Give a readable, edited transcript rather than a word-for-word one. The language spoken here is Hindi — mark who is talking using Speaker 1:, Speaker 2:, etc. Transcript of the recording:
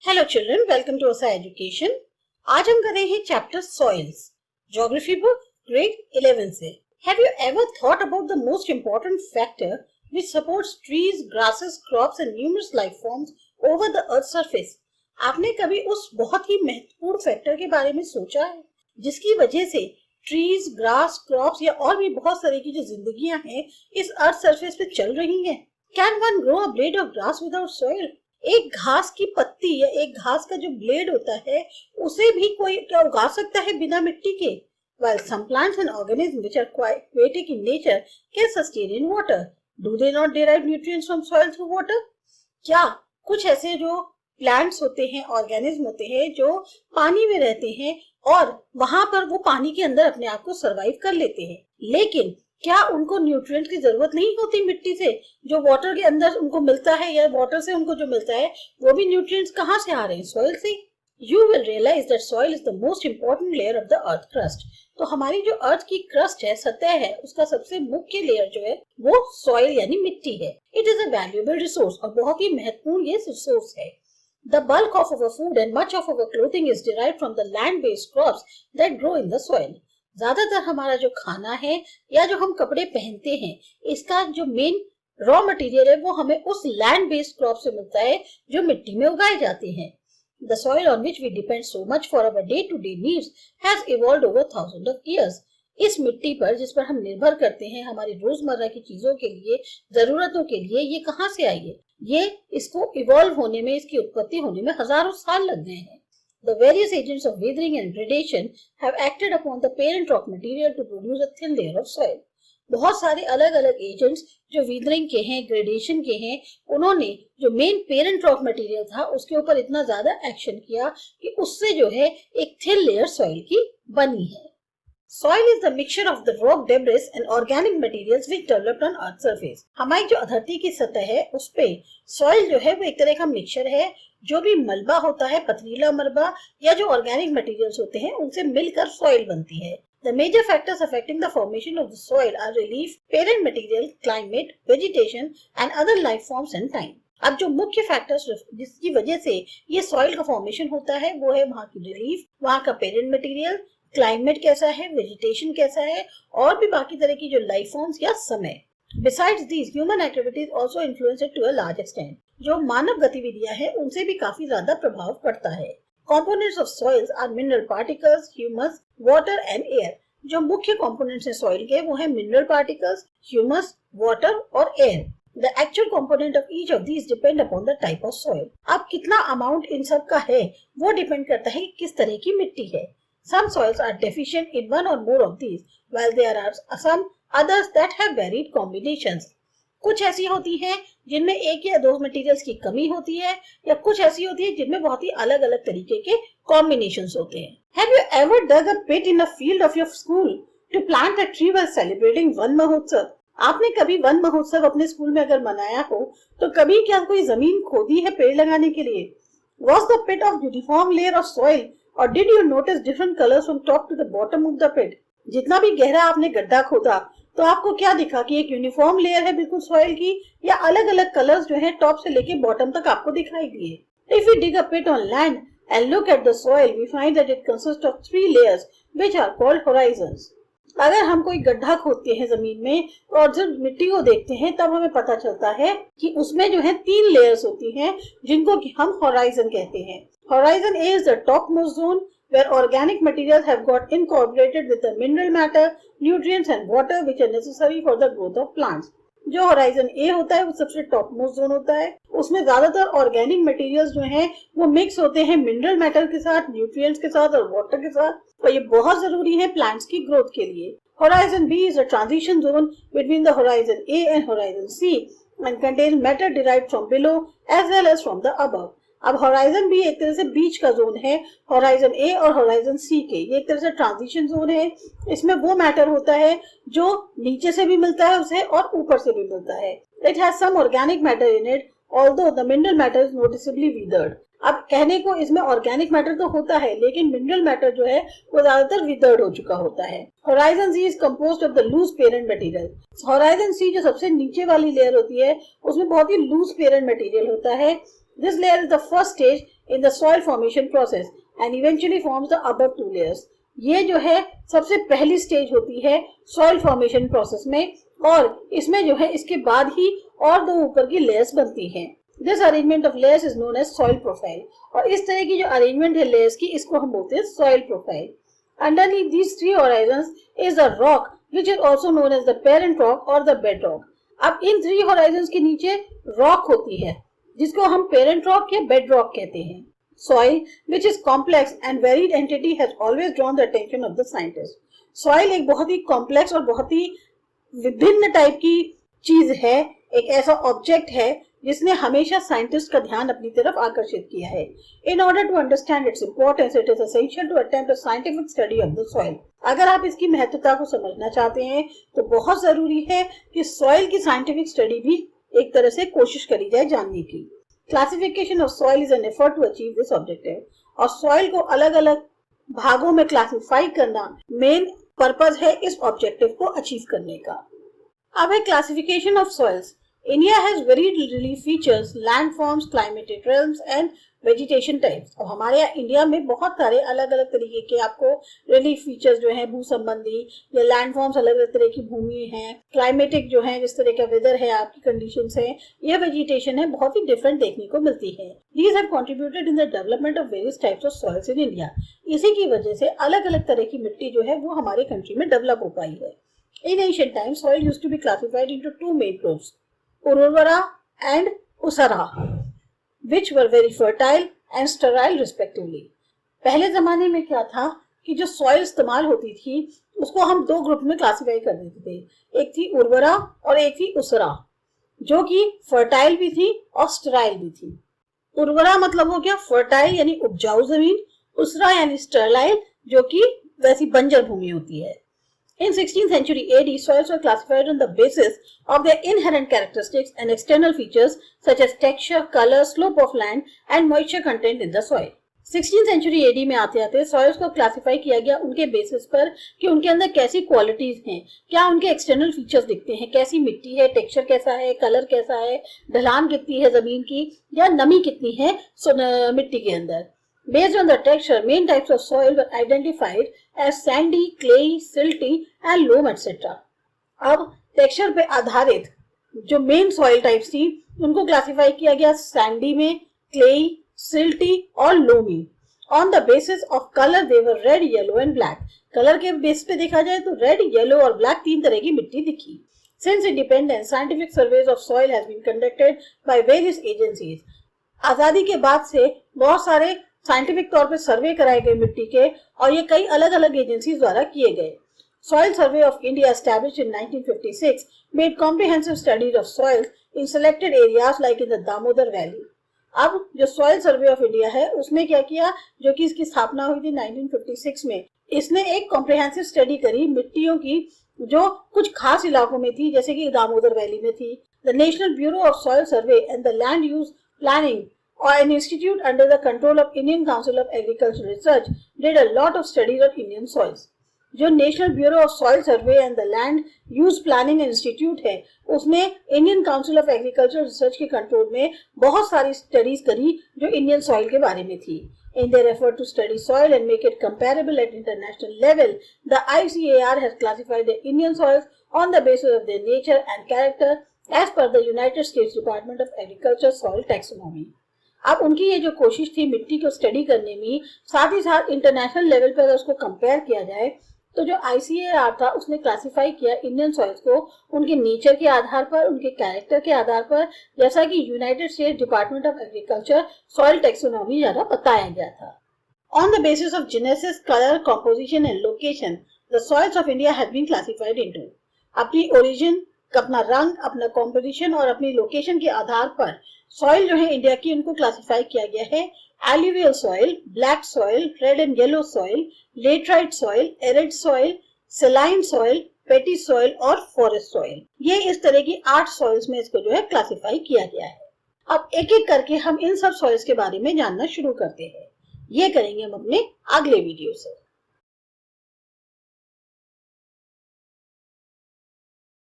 Speaker 1: हेलो चिल्ड्रन, वेलकम टू असा एजुकेशन। आज हम कर रहे हैं chapter soils, geography book grade 11 से। Have you ever thought about the most important factor which supports trees, grasses, crops and numerous life forms over the earth surface? आपने कभी उस बहुत ही महत्वपूर्ण फैक्टर के बारे में सोचा है जिसकी वजह से ट्रीज, ग्रास, क्रॉप्स या और भी बहुत सारी की जो जिंदगियां हैं इस अर्थ सरफेस पे चल रही हैं? Can one grow a blade of grass without soil? एक घास की पत्ती या एक घास का जो ब्लेड होता है उसे भी कोई क्या उगा सकता है बिना मिट्टी के? While some plants and organisms which are quite aquatic in nature can sustain in water, do they not derive nutrients from soil through water? क्या कुछ ऐसे जो प्लांट्स होते हैं, ऑर्गेनिज्म होते हैं जो पानी में रहते हैं और वहां पर वो पानी के अंदर अपने आप को सरवाइव कर लेते हैं, लेकिन क्या उनको न्यूट्रिएंट की जरूरत नहीं होती मिट्टी से? जो वाटर के अंदर उनको मिलता है या वाटर से उनको जो मिलता है वो भी न्यूट्रिएंट्स कहाँ से आ रहे हैं? सॉइल से। You will realize that soil is the most important layer of the earth crust. तो हमारी जो अर्थ की क्रस्ट है, सतह है, उसका सबसे मुख्य लेयर जो है वो सॉइल यानी मिट्टी है। It is a valuable resource और बहुत ही महत्वपूर्ण ये रिसोर्स है। The bulk of our food and much of our clothing is derived from the land-based crops that grow in the soil. ज्यादातर हमारा जो खाना है या जो हम कपड़े पहनते हैं इसका जो मेन रॉ मटेरियल है वो हमें उस लैंड बेस्ड क्रॉप से मिलता है जो मिट्टी में उगाए जाते हैं। The soil on which we depend so much for our day-to-day needs has evolved over thousands of years. इस मिट्टी पर जिस पर हम निर्भर करते हैं हमारी रोजमर्रा की चीजों के लिए, जरूरतों के लिए, ये कहाँ से आई है? ये इसको इवॉल्व होने में, इसकी उत्पत्ति होने में हजारों साल लग गए हैं। The various agents of weathering and gradation have acted upon the parent rock material to produce a thin layer of soil. बहुत सारे अलग अलग एजेंट्स जो वीदरिंग के हैं, ग्रेडेशन के हैं, उन्होंने जो मेन पेरेंट रॉक मटेरियल था उसके ऊपर इतना ज्यादा एक्शन किया कि उससे जो है एक थिन लेयर सॉइल की बनी है। Soil is the mixture of the rock debris and organic materials which developed on earth surface. हमारी जो धरती की सतह है उस पे सॉइल जो है वो एक तरह का मिक्सचर है। जो भी मलबा होता है, पथरीला मलबा या जो ऑर्गेनिक मटेरियल्स होते हैं उनसे मिलकर सॉइल बनती है। The major factors affecting the formation of the soil are relief, parent material, climate, vegetation and other life forms and time. अब जो मुख्य फैक्टर्स जिसकी वजह से ये सॉइल का फॉर्मेशन होता है वो है वहाँ की रिलीफ, वहाँ का पेरेंट मटेरियल, क्लाइमेट कैसा है, वेजिटेशन कैसा है और भी बाकी तरह की जो लाइफ फॉर्म्स या समय। Besides these, human activities also influence it to a large extent. जो मानव गतिविधियां हैं उनसे भी काफी ज्यादा प्रभाव पड़ता है। Components of soils are mineral particles, humus, water and air. जो मुख्य components हैं soil के वो हैं mineral particles, humus, water और air. The actual component of each of these depend upon the type of soil. अब कितना amount इन सब का है वो डिपेंड करता है कि किस तरह की मिट्टी है। Some soils are deficient in one or more of these, while there are some others that have varied combinations. कुछ ऐसी होती हैं जिनमें एक या दो मटेरियल्स की कमी होती है या कुछ ऐसी होती है जिनमें बहुत ही अलग अलग तरीके के कॉम्बिनेशंस होते हैं। Have you ever dug a pit in a field of your school to plant a tree while celebrating one महोत्सव? आपने कभी वन महोत्सव अपने स्कूल में अगर मनाया हो तो कभी क्या कोई जमीन खोदी है पेड़ लगाने के लिए? Was the pit of uniform layer of soil or did you notice different colors from top to the bottom of the pit? जितना भी गहरा आपने गड्ढा खोदा तो आपको क्या दिखा कि एक यूनिफॉर्म लेयर है बिल्कुल सॉइल की या अलग अलग कलर्स जो है टॉप से लेके बॉटम तक आपको दिखाई दिए? If we dig a pit on land and look at the soil, we find that it consists of 3 layers which are called horizons. अगर हम कोई गड्ढा खोदते हैं जमीन में और जब मिट्टी को देखते हैं तब हमें पता चलता है कि उसमें जो है 3 लेयर्स होती हैं जिनको कि हम होराइजन कहते हैं। Horizon A is the topmost zone where organic materials have got incorporated with the mineral matter, nutrients and water which are necessary for the growth of plants. जो होराइजन ए होता है वो सबसे टॉप मोस्ट जोन होता है। उसमें ज्यादातर ऑर्गेनिक मटेरियल्स जो हैं वो मिक्स होते हैं मिनरल मैटर के साथ, न्यूट्रिएंट्स के साथ और वाटर के साथ, और ये बहुत जरूरी है प्लांट्स की ग्रोथ के लिए। Horizon B is a transition zone between the horizon A and horizon C and contains matter derived from below as well as from the above. अब होराइजन बी एक तरह से बीच का जोन है होराइजन ए और होराइजन सी के। ये एक तरह से ट्रांजिशन जोन है। इसमें वो मैटर होता है जो नीचे से भी मिलता है उसे और ऊपर से भी मिलता है। It has some organic matter in it although the mineral matter is noticeably withered. अब कहने को इसमें ऑर्गेनिक मैटर तो होता है लेकिन मिनरल मैटर जो है वो ज्यादातर विदर्ड हो चुका होता है। Horizon C is composed of the loose parent material. Horizon C जो सबसे नीचे वाली लेयर होती है उसमें बहुत ही लूज पेरेंट मटेरियल होता है। This layer is the first stage in the soil formation process and eventually forms the above two layers. ये जो है सबसे पहली स्टेज होती है सॉइल फॉर्मेशन प्रोसेस में, और इसमें जो है इसके बाद ही और दो ऊपर की लेयर्स बनती हैं. This arrangement of layers is known as soil profile. और इस तरह की जो अरेंजमेंट है लेयर्स की, इसको हम बोलते हैं soil profile. Underneath these three horizons is the rock which is also known as the parent rock or the bedrock. अब इन 3 horizons के नीचे रॉक होती है जिसको हम पेरेंट रॉक या बेड रॉक कहते हैं. Soil, which is complex and varied entity, has always drawn the attention of the scientist. Soil एक बहुत ही कॉम्प्लेक्स और बहुत ही विभिन्न टाइप की चीज है, एक ऐसा ऑब्जेक्ट है जिसने हमेशा साइंटिस्ट का ध्यान अपनी तरफ आकर्षित किया है. In order to understand its importance, it is essential to attempt a scientific study of the soil. अगर आप इसकी महत्वता को समझना चाहते हैं तो बहुत जरूरी है कि सॉइल की साइंटिफिक स्टडी भी एक तरह से कोशिश करी जाए जानने की. Classification of soil is an effort to achieve this objective. और सॉइल को अलग अलग भागों में क्लासिफाई करना मेन पर्पज है इस ऑब्जेक्टिव को अचीव करने का. अब है classification of soils. India has varied relief features, landforms, climatic realms and vegetation types. अब हमारे यहाँ इंडिया में बहुत सारे अलग अलग तरीके के आपको रिलीफ फीचर्स जो हैं भू संबंधी, या लैंडफॉर्म्स अलग अलग तरह की भूमि है, क्लाइमेटिक जो है जिस तरह का वेदर है, आपकी कंडीशंस है, यह वेजिटेशन है, बहुत ही डिफरेंट देखने को मिलती है. These have contributed in the development of various types of soils in India. इसी की वजह से अलग अलग तरह की मिट्टी जो है वो हमारे कंट्री में डेवलप हो पाई है. In ancient times, soil used to be classified into 2 main groups, Urvara and Usara, which were very fertile and sterile respectively. पहले जमाने में क्या था कि जो सॉइल इस्तेमाल होती थी उसको हम 2 ग्रुप में क्लासिफाई कर देते थे. एक थी उर्वरा और एक थी उसरा, जो कि फर्टाइल भी थी और स्टेराइल भी थी. उर्वरा मतलब हो गया फर्टाइल यानी उपजाऊ जमीन, उसरा यानी स्टेराइल जो कि वैसी बंजर भूमि होती है. In 16th century AD, soils were classified on the basis of their inherent characteristics and external features such as texture, color, slope of land and moisture content in the soil. 16th century AD में आते आते सॉइल्स को क्लासिफाई किया गया उनके बेसिस पर कि उनके अंदर कैसी क्वालिटीज हैं, क्या उनके एक्सटर्नल फीचर्स दिखते हैं, कैसी मिट्टी है, टेक्सचर कैसा है, कलर कैसा है, ढलान कितनी है जमीन की, या नमी कितनी है मिट्टी के अंदर. Based on the texture, main types of soil were identified as sandy, clayey, silty and loam etc. अब टेक्सचर पे आधारित जो मेन सॉइल टाइप्स थी उनको क्लासिफाई किया गया सैंडी में, क्लेई, सिल्टी और loamy. On the basis of colour they were red, yellow and black. Colour के बेस पे देखा जाए तो रेड, येलो और ब्लैक 3 तरह की मिट्टी दिखी. Since independence, scientific surveys of soil has been conducted by various agencies. आजादी के बाद से बहुत सारे साइंटिफिक तौर पे सर्वे कराए गए मिट्टी के, और ये कई अलग अलग एजेंसीज द्वारा किए गए. Soil Survey of India, established in 1956, made comprehensive studies of soils in selected areas like in the Damodar Valley. अब जो सॉइल सर्वे ऑफ इंडिया है उसने क्या किया, जो कि इसकी स्थापना हुई थी 1956 में, इसने एक कॉम्प्रिहेंसिव स्टडी करी मिट्टियों की जो कुछ खास इलाकों में थी, जैसे कि दामोदर वैली में थी. The national bureau of soil survey and the land use planning or an institute under the control of Indian Council of Agricultural Research did a lot of studies on Indian soils. जो national bureau of soil survey and the land use planning institute है उसने Indian council of agriculture research के कंट्रोल में बहुत सारी स्टडीज करी जो इंडियन सॉइल के बारे में थी. In their effort to study soil and make it comparable at international level, the ICAR has classified the Indian soils on the basis of their nature and character as per the United States Department of Agriculture soil taxonomy. अब उनकी ये जो कोशिश थी मिट्टी को स्टडी करने में, साथ ही साथ इंटरनेशनल लेवल पर अगर उसको कंपेयर किया जाए तो जो ICAR था उसने क्लासिफाई किया इंडियन सॉइल्स को उनके नेचर के आधार पर, उनके कैरेक्टर के आधार पर, जैसा कि United States Department of Agriculture Soil Taxonomy द्वारा बताया गया था. On the basis of genesis, colour, composition and location, the soils of India have been classified into. अपनी ओरिजिन, अपना रंग, अपना कॉम्पोजिशन और अपनी लोकेशन के आधार पर सॉइल जो है इंडिया की उनको क्लासिफाई किया गया है. Alluvial soil, black soil, red and yellow soil, laterite soil, arid soil, saline soil, पेटी सॉइल और फॉरेस्ट सॉइल. ये इस तरह की 8 सॉइल्स में इसको जो है क्लासिफाई किया गया है. अब एक एक करके हम इन सब सॉइल्स के बारे में जानना शुरू करते हैं. ये करेंगे हम अपने अगले वीडियो से.